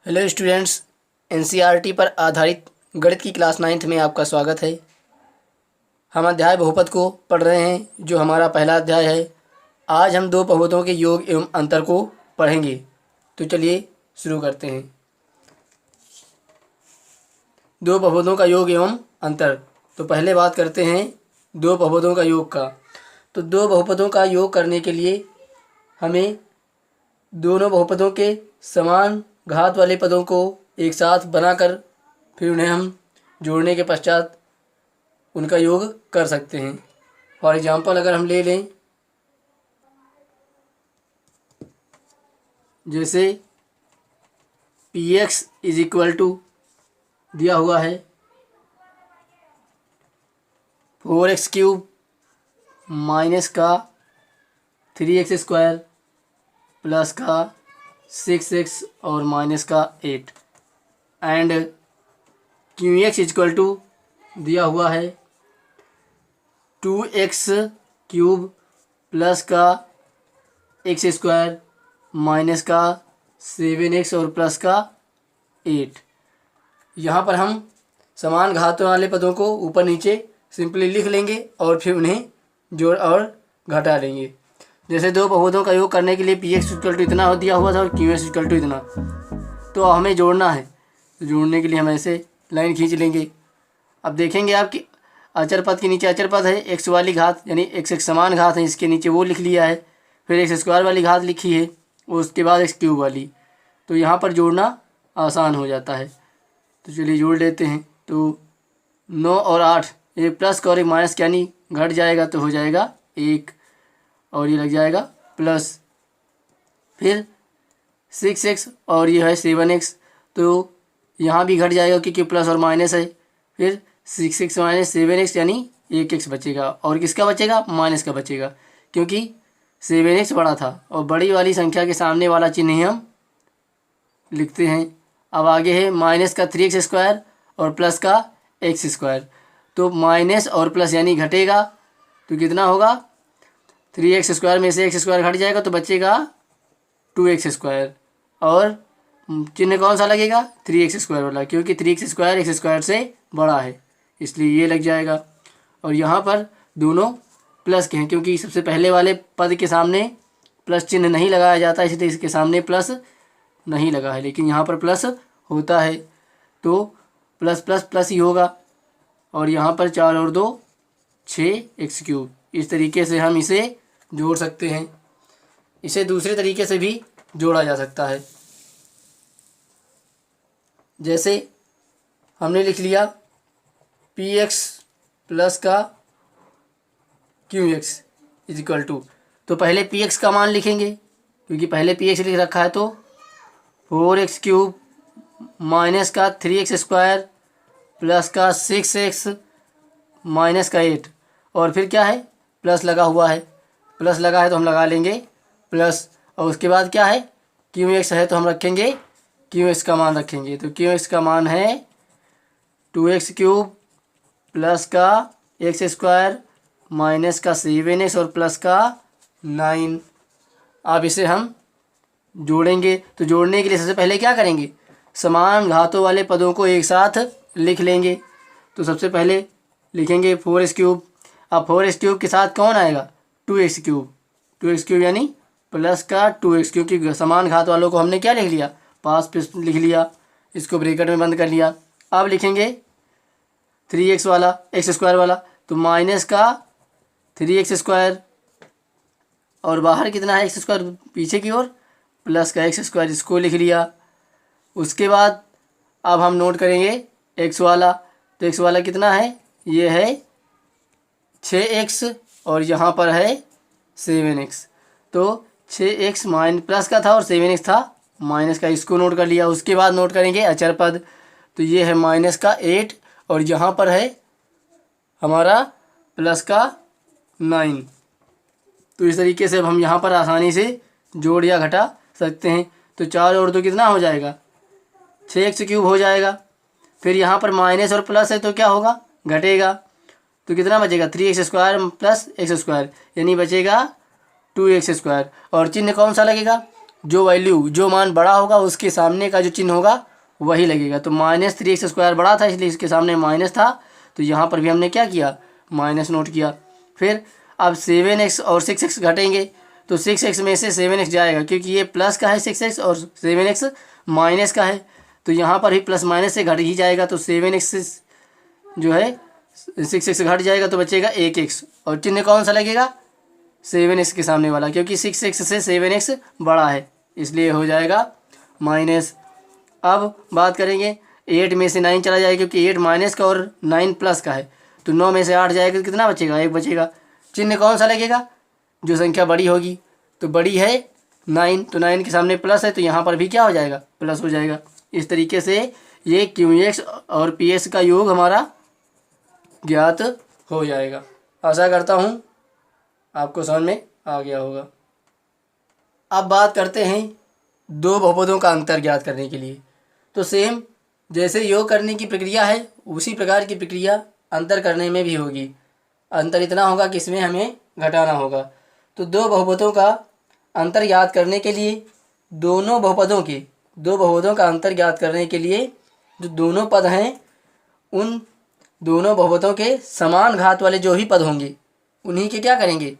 Hello students, NCERT पर आधारित गणित की क्लास 9th में आपका स्वागत है। हम अध्याय बहुपद को पढ़ रहे हैं, जो हमारा पहला अध्याय है। आज हम दो बहुपदों के योग एवं अंतर को पढ़ेंगे। तो चलिए शुरू करते हैं। दो बहुपदों का योग एवं अंतर। तो पहले बात करते हैं दो बहुपदों का योग का। तो दो बहुपदों का योग करने के लिए हमें दोनों बहुपदों के समान घात वाले पदों को एक साथ बनाकर फिर उन्हें हम जोड़ने के पश्चात उनका योग कर सकते हैं। फॉर एग्जांपल अगर हम ले लें, जैसे px इज इक्वल टू दिया हुआ है 4x क्यूब माइनस का 3x स्क्वायर प्लस का 6x और माइनस का 8 एंड qx इक्वल टू दिया हुआ है 2x क्यूब प्लस का x स्क्वायर माइनस का 7x और प्लस का 8। यहाँ पर हम समान घातों वाले पदों को ऊपर नीचे सिंपली लिख लेंगे और फिर उन्हें जोड़ और घटा लेंगे। जैसे दो बहुपदों का योग करने के लिए px इक्वल टू इतना दिया हुआ था और qx इक्वल टू इतना, तो हमें जोड़ना है। तो जोड़ने के लिए हम ऐसे लाइन खींच लेंगे। अब देखेंगे आप कि अचर पद के नीचे अचर पद है, x वाली घात यानी x एक समान घात है, इसके नीचे वो लिख लिया है। फिर x स्क्वायर वाली घात लिखी है, उसके बाद x क्यूब वाली। तो यहाँ पर जोड़ना आसान हो जाता है। तो चलिए जोड़ लेते हैं। तो 9 और 8, एक प्लस का और एक माइनस का, यानी घट जाएगा तो हो जाएगा 1 और ये लग जाएगा प्लस। फिर 6x और ये है 7x, तो यहाँ भी घट जाएगा क्योंकि प्लस और माइनस है। फिर 6x माइनस 7x यानी 1x बचेगा, और किसका बचेगा? माइनस का बचेगा, क्योंकि 7x बड़ा था और बड़ी वाली संख्या के सामने वाला चिन्ह ही हम लिखते हैं। अब आगे है माइनस का 3x स्क्वायर और प्लस का x स्क्वायर। तो माइनस और प्लस यानी घटेगा, तो कितना होगा? 3x स्क्वायर में से x स्क्वायर घट जाएगा तो बचेगा 2x स्क्वायर, और चिन्ह कौन सा लगेगा? 3x स्क्वायर वाला, क्योंकि 3x स्क्वायर x स्क्वायर से बड़ा है, इसलिए ये लग जाएगा। और यहाँ पर दोनों प्लस के हैं, क्योंकि सबसे पहले वाले पद के सामने प्लस चिन्ह नहीं लगाया जाता, इसलिए इसके सामने प्लस नहीं लगा है, लेकिन यहाँ पर प्लस होता है, तो प्लस प्लस प्लस ही होगा। और यहाँ पर 4 और 2 6x क्यूब। इस तरीके से हम इसे जोड़ सकते हैं। इसे दूसरे तरीके से भी जोड़ा जा सकता है। जैसे हमने लिख लिया px प्लस का qx इज इक्वल टू, तो पहले px का मान लिखेंगे, क्योंकि पहले px लिख रखा है। तो 4x क्यूब माइनस का 3x स्क्वायर प्लस का 6x माइनस का 8, और फिर क्या है? प्लस लगा हुआ है। प्लस लगा है तो हम लगा लेंगे प्लस, और उसके बाद क्या है? qx है तो हम रखेंगे qx का मान रखेंगे। तो qx का मान है 2x क्यूब प्लस का x स्क्वायर माइनस का 7x और प्लस का 9। अब इसे हम जोड़ेंगे। तो जोड़ने के लिए सबसे पहले क्या करेंगे? समान घातों वाले पदों को एक साथ लिख लेंगे। तो सबसे पहले लिखेंगे 4x क्यूब। अब 4x क्यूब के साथ कौन आएगा? 2x cube. 2x क्यूब यानी प्लस का 2x, क्योंकि समान घात वालों को हमने क्या लिख लिया? पास पे लिख लिया, इसको ब्रैकेट में बंद कर लिया। अब लिखेंगे 3x वाला, x स्क्वायर वाला, तो माइनस का 3x स्क्वायर, और बाहर कितना है? x स्क्वायर पीछे की ओर, प्लस का x स्क्वायर, इसको लिख लिया। उसके बाद अब हम नोट करेंगे x वाला। तो x वाला कितना है? ये है 6x और यहाँ पर है 7x। तो 6x माइन प्लस का था और 7x था माइनस का, इसको नोट कर लिया। उसके बाद नोट करेंगे अचर पद। तो ये है माइनस का 8 और यहाँ पर है हमारा प्लस का 9। तो इस तरीके से अब हम यहाँ पर आसानी से जोड़ या घटा सकते हैं। तो 4 और 2 कितना हो जाएगा? 6x क्यूब हो जाएगा। फिर यहाँ पर माइनस और प्लस है तो क्या होगा? घटेगा। तो कितना बचेगा? 3x square plus x square, यानी बचेगा 2x स्क्वायर। और चिन्ह कौन सा लगेगा? जो मान बड़ा होगा उसके सामने का जो चिन्ह होगा वही लगेगा। तो -3x² बड़ा था इसलिए इसके सामने माइनस था, तो यहाँ पर भी हमने क्या किया, माइनस नोट किया। फिर अब 7x और 6x घटेंगे, तो 6x में से 7x जाएगा क्योंकि ये प्लस का है 6x और 7x माइनस का है, तो यहाँ पर भी प्लस माइनस से घट ही जाएगा। तो 7x जो है 6x घट जाएगा तो बचेगा 1x, और चिन्ह कौन सा लगेगा, 7x के सामने वाला, क्योंकि 6x से 7x बड़ा है इसलिए हो जाएगा माइनस। अब बात करेंगे 8 में से 9 चला जाएगा क्योंकि 8 माइनस का और 9 प्लस का है, तो 9 में से 8 जाएगा तो कितना बचेगा, 1 बचेगा। चिन्ह कौन सा लगेगा, जो संख्या बड़ी होगी, तो बड़ी है 9, तो 9 के सामने प्लस है तो यहाँ पर भी क्या हो जाएगा, प्लस हो जाएगा। इस तरीके से ये QX और PS का योग हमारा ज्ञात हो जाएगा। आशा करता हूँ आपको समझ में आ गया होगा। अब बात करते हैं दो बहुपदों का अंतर ज्ञात करने के लिए। तो सेम जैसे योग करने की प्रक्रिया है उसी प्रकार की प्रक्रिया अंतर करने में भी होगी। अंतर इतना होगा कि इसमें हमें घटाना होगा। तो दो बहुपदों का अंतर ज्ञात करने के लिए दो बहुपदों का अंतर ज्ञात करने के लिए जो दोनों पद हैं उन दोनों बहुपदों के समान घात वाले जो भी पद होंगे उन्हीं के क्या करेंगे,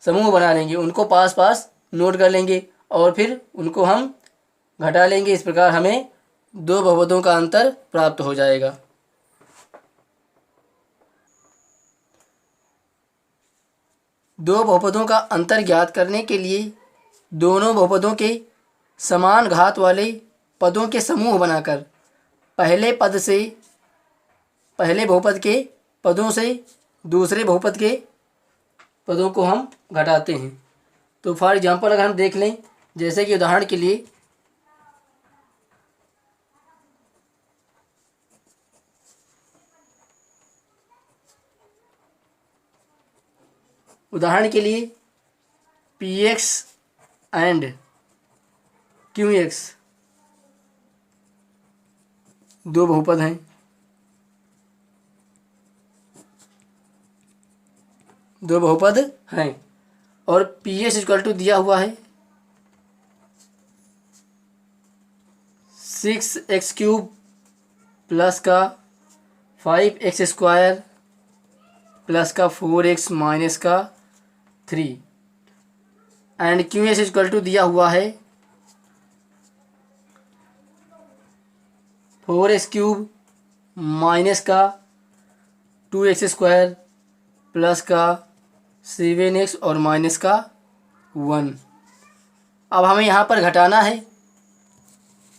समूह बना लेंगे, उनको पास पास नोट कर लेंगे और फिर उनको हम घटा लेंगे। इस प्रकार हमें दो बहुपदों का अंतर प्राप्त हो जाएगा। दो बहुपदों का अंतर ज्ञात करने के लिए दोनों बहुपदों के समान घात वाले पदों के समूह बनाकर पहले बहुपद के पदों से दूसरे बहुपद के पदों को हम घटाते हैं। तो फॉर एग्जांपल अगर हम देख लें, जैसे कि उदाहरण के लिए PX एंड QX दो बहुपद हैं। और PS इक्वल टू दिया हुआ है 6x³ प्लस का 5x² प्लस का 4x माइनस का 3, एंड QS इक्वल टू दिया हुआ है 4x³ माइनस का 2x² प्लस का 7x और माइनस का 1। अब हमें यहाँ पर घटाना है,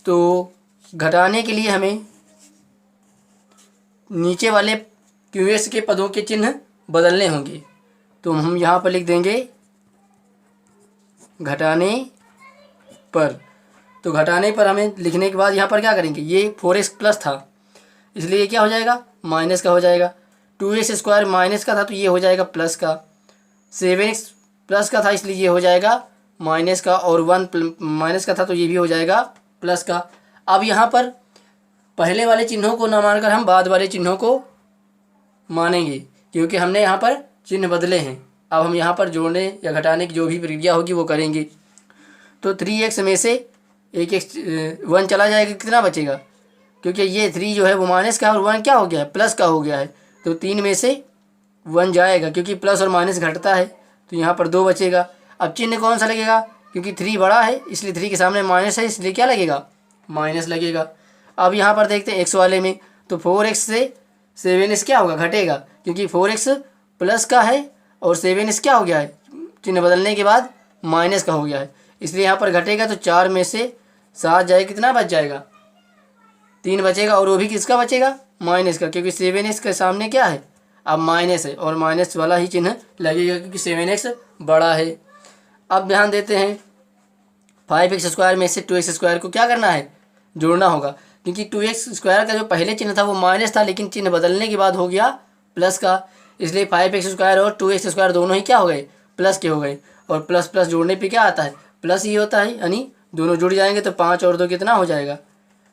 तो घटाने के लिए हमें नीचे वाले QS के पदों के चिन्ह बदलने होंगे। तो हम यहाँ पर लिख देंगे घटाने पर। तो घटाने पर हमें लिखने के बाद यहाँ पर क्या करेंगे, ये 4x प्लस था इसलिए ये क्या हो जाएगा, माइनस का हो जाएगा। 2x² माइनस का था तो ये हो जाएगा प्लस का। 7x प्लस का था इसलिए ये हो जाएगा माइनस का, और 1 माइनस का था तो ये भी हो जाएगा प्लस का। अब यहाँ पर पहले वाले चिन्हों को न मानकर हम बाद वाले चिन्हों को मानेंगे क्योंकि हमने यहाँ पर चिन्ह बदले हैं। अब हम यहाँ पर जोड़ने या घटाने की जो भी प्रक्रिया होगी वो करेंगे। तो 3x में से 1 चला जाएगा, कितना बचेगा, क्योंकि ये 3 जो है वो माइनस का है और 1 क्या हो गया है, प्लस का हो गया है। तो 3 में से 1 जाएगा क्योंकि प्लस और माइनस घटता है, तो यहाँ पर 2 बचेगा। अब चिन्ह कौन सा लगेगा, क्योंकि 3 बड़ा है इसलिए 3 के सामने माइनस है इसलिए क्या लगेगा, माइनस लगेगा। अब यहाँ पर देखते हैं x वाले में, तो 4x से 7x क्या होगा, घटेगा, क्योंकि 4x प्लस का है और 7x क्या हो गया है, चिन्ह बदलने के बाद माइनस का हो गया है इसलिए यहाँ पर घटेगा। तो 4 में से 7 जाए, कितना बच जाएगा, 3 बचेगा, और वो भी किसका बचेगा, माइनस का, क्योंकि 7x के सामने क्या है, अब माइनस है और माइनस वाला ही चिन्ह लगेगा क्योंकि 7x बड़ा है। अब ध्यान देते हैं 5x² में से 2x² को क्या करना है, जोड़ना होगा, क्योंकि 2x² का जो पहले चिन्ह था वो माइनस था लेकिन चिन्ह बदलने के बाद हो गया प्लस का, इसलिए 5x² और 2x² दोनों ही क्या हो गए, प्लस के हो गए। और प्लस प्लस जोड़ने पे क्या आता है, प्लस ही होता है, यानी दोनों जुड़ जाएंगे तो 5 और 2 कितना हो जाएगा,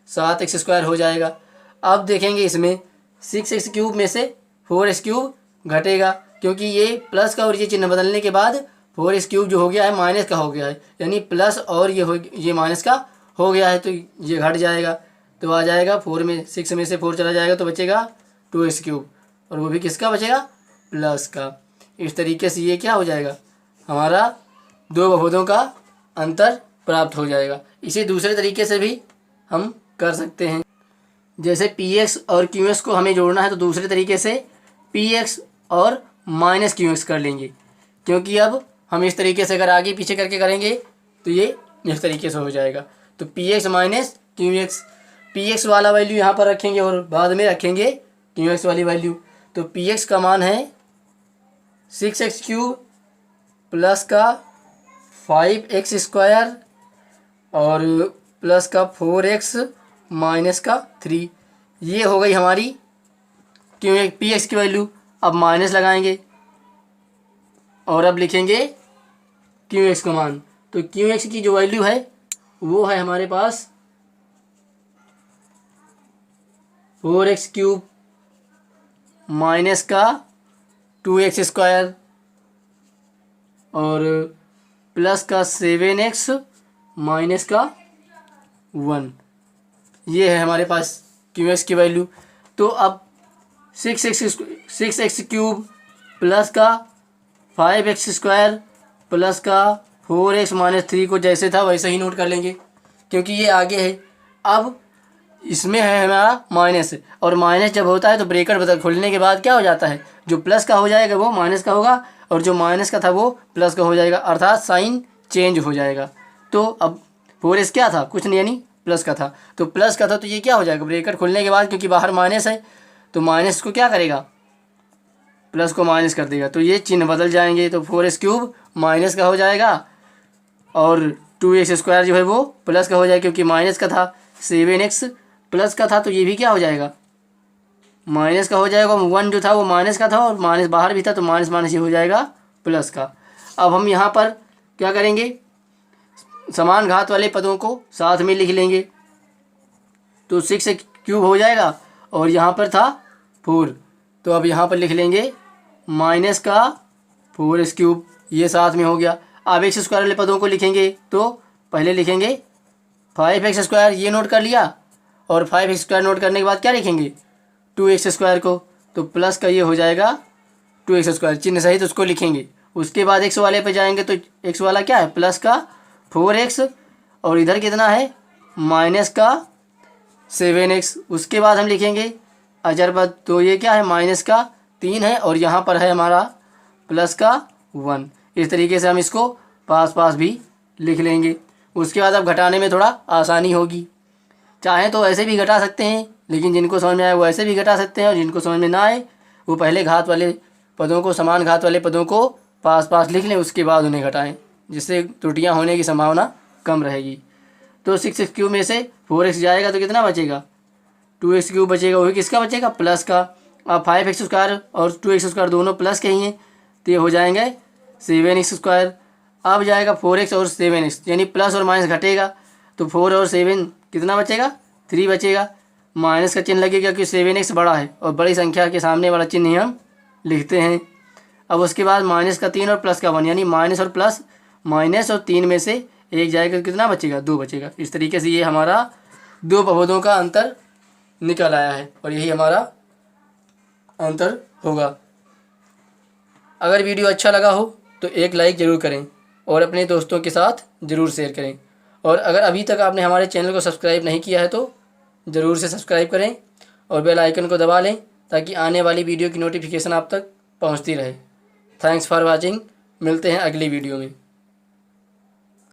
7x² हो जाएगा। अब देखेंगे इसमें 6x³ में से 4x³ घटेगा क्योंकि ये प्लस का और ये चिन्ह बदलने के बाद 4x³ जो हो गया है माइनस का हो गया है, यानी प्लस और ये माइनस का हो गया है, तो ये घट जाएगा, तो आ जाएगा 4 में 6 में से 4 चला जाएगा तो बचेगा 2x³, और वो भी किसका बचेगा, प्लस का। इस तरीके से ये क्या हो जाएगा, हमारा दो बहुपदों का अंतर प्राप्त हो जाएगा। इसे दूसरे तरीके से भी हम कर सकते हैं, जैसे px और qx को हमें जोड़ना है तो दूसरे तरीके से px और माइनस qx कर लेंगे, क्योंकि अब हम इस तरीके से अगर आगे पीछे करके करेंगे तो ये इस तरीके से हो जाएगा। तो px माइनस qx, px वाला वैल्यू यहाँ पर रखेंगे और बाद में रखेंगे qx वाली वैल्यू। तो px का मान है 6x³ प्लस का 5x² और प्लस का 4x माइनस का 3। ये हो गई हमारी px की वैल्यू। अब माइनस लगाएंगे और अब लिखेंगे qx का मान। तो qx की जो वैल्यू है वो है हमारे पास 4x³ माइनस का 2x² और प्लस का 7x माइनस का 1। ये है हमारे पास qx की वैल्यू। तो अब 6x³ प्लस का 5x² प्लस का 4x माइनस 3 को जैसे था वैसे ही नोट कर लेंगे, क्योंकि ये आगे है। अब इसमें है हमारा माइनस, और माइनस जब होता है तो ब्रैकेट बदल खोलने के बाद क्या हो जाता है, जो प्लस का हो जाएगा वो माइनस का होगा और जो माइनस का था वो प्लस का हो जाएगा, अर्थात साइन चेंज हो जाएगा। तो अब 4x क्या था, कुछ नहीं, यानी प्लस का था, तो प्लस का था तो ये क्या हो जाएगा, ब्रैकेट खोलने के बाद क्योंकि बाहर माइनस है तो माइनस को क्या करेगा, प्लस को माइनस कर देगा, तो ये चिन्ह बदल जाएंगे। तो 4x³ माइनस का हो जाएगा और 2x² जो है वो प्लस का हो जाएगा, क्योंकि माइनस का था। 7x प्लस का था तो ये भी क्या हो जाएगा, माइनस का हो जाएगा। 1 जो था वो माइनस का था और माइनस बाहर भी था, तो माइनस माइनस ये हो जाएगा प्लस का। अब हम यहाँ पर क्या करेंगे, समान घात वाले पदों को साथ में लिख लेंगे। तो 6x³ हो जाएगा और यहाँ पर था 4, तो अब यहाँ पर लिख लेंगे माइनस का 4x³, ये साथ में हो गया। अब x² वाले पदों को लिखेंगे तो पहले लिखेंगे 5x², ये नोट कर लिया, और 5x² नोट करने के बाद क्या लिखेंगे, 2x² को, तो प्लस का ये हो जाएगा 2x², चिन्ह सहित उसको लिखेंगे। उसके बाद x वाले पे जाएंगे तो x वाला क्या है, प्लस का 4x और इधर कितना है, माइनस का 7x। उसके बाद हम लिखेंगे अजर पद, तो ये क्या है, माइनस का 3 है और यहाँ पर है हमारा प्लस का 1। इस तरीके से हम इसको पास पास भी लिख लेंगे। उसके बाद अब घटाने में थोड़ा आसानी होगी, चाहे तो ऐसे भी घटा सकते हैं, लेकिन जिनको समझ में आए वो ऐसे भी घटा सकते हैं, और जिनको समझ में ना आए वो पहले घात वाले पदों को, समान घात वाले पदों को पास पास लिख लें, उसके बाद उन्हें घटाएं, जिससे त्रुटियां होने की संभावना कम रहेगी। तो 6x³ में से 4x जाएगा तो कितना बचेगा, 2x³ बचेगा, वही किसका बचेगा, प्लस का। अब 5x² और 2x² दोनों प्लस के ही हैं, तो ये हो जाएंगे 7x²। अब जाएगा 4x और 7x, यानी प्लस और माइनस घटेगा, तो 4 और 7 कितना बचेगा, 3 बचेगा। माइनस का चिन्ह लगेगा क्योंकि 7x बड़ा है और बड़ी संख्या के सामने वाला चिन्ह ही हम लिखते हैं। अब उसके बाद माइनस का 3 और प्लस का 1, यानी माइनस और प्लस, माइनस और 3 में से 1 जाएगा तो कितना बचेगा, 2 बचेगा। इस तरीके से ये हमारा दो बहुपदों का अंतर निकल आया है और यही हमारा अंतर होगा। अगर वीडियो अच्छा लगा हो तो एक लाइक ज़रूर करें और अपने दोस्तों के साथ ज़रूर शेयर करें, और अगर अभी तक आपने हमारे चैनल को सब्सक्राइब नहीं किया है तो ज़रूर से सब्सक्राइब करें और बेल आइकन को दबा लें, ताकि आने वाली वीडियो की नोटिफिकेशन आप तक पहुंचती रहे। थैंक्स फॉर वाचिंग, मिलते हैं अगली वीडियो में।